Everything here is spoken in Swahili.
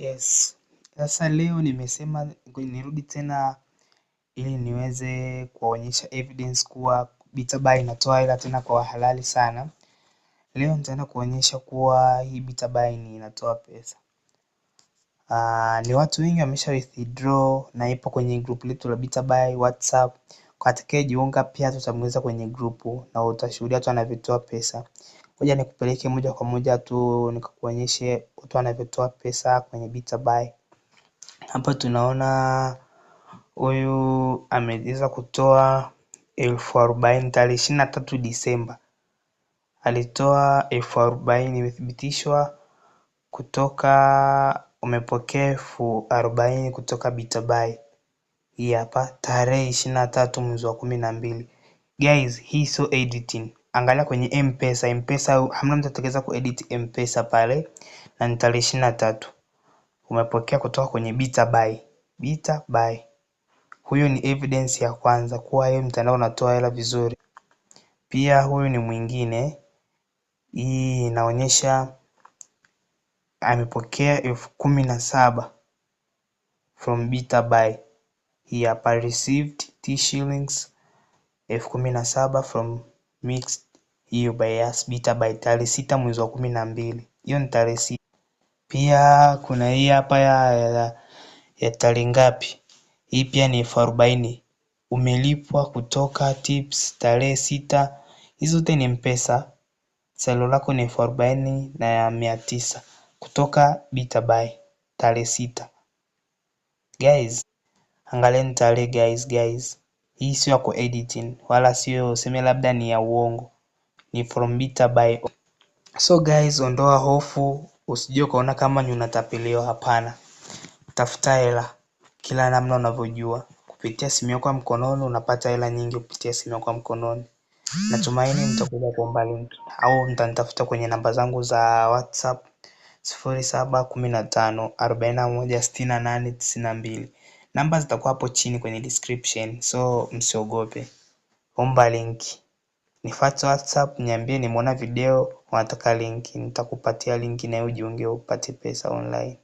Yes. Sasa leo nimesema nirudi tena ili niweze kuwaonyesha evidence kuwa BitaBuy inatoa hela tena kwa halali sana. Leo nitaenda kuonyesha kuwa hii BitaBuy inatoa pesa. Ni watu wengi wamesha withdraw na ipo kwenye group letu la BitaBuy WhatsApp. Kwa atakayejiunga pia tutamweza kwenye group na utashuhudia watu wanavyotoa pesa. Ngoja nikupeleke moja kwa moja tu nikakuonyeshe watu wanavyotoa pesa kwenye BitaBuy. Hapa tunaona huyu ameweza kutoa 40,000 tarehe 23 Disemba. Alitoa 40,000 imethibitishwa kutoka umepokea 40,000 kutoka BitaBuy. Hii hapa tarehe 23 mwezi wa 12. Guys, hii sio editing. Angalia kwenye M-Pesa hamna mtu atakayeweza kuedit M-Pesa pale na ni tarehe 23. Umepokea kutoka kwenye BitaBuy. Huyo ni evidence ya kwanza kuwa yeye mtandao unatoa hela vizuri. Pia huyu ni mwingine. Hii inaonyesha amepokea 17,000 from BitaBuy. Hii hapa received T-shillings 17,000 from Mixx hiyo by us BitaBuy tarehe 6 mwezi wa 12. Hiyo ni tarehe 6. Pia kuna hii hapa ya tarehe ngapi? Hii pia ni 40,000 umelipwa kutoka tips tarehe 6. Hizo zote ni M-Pesa. Salio lako ni 40,000 na 900 kutoka BitaBuy tarehe 6. Guys, angalieni tarehe guys. Hii sio ya editing wala sio useme labda ni ya uongo. Ni from BitaBuy. So guys, ondoa hofu, usije ukaona kama ni unatapeliwa, hapana. Tafuta hela kila namna unavyojua. Kupitia simu yako ya mkononi unapata hela nyingi kupitia simu yako ya mkononi. Natumaini mtakuja kuomba link au mtanitafuta kwenye namba zangu za WhatsApp 0715416892. Namba zitakuwa hapo chini kwenye description, so msiogope. Omba link. Nifuate WhatsApp, niambie nimeona video unataka link, nitakupatia link na ujiunge upate pesa online.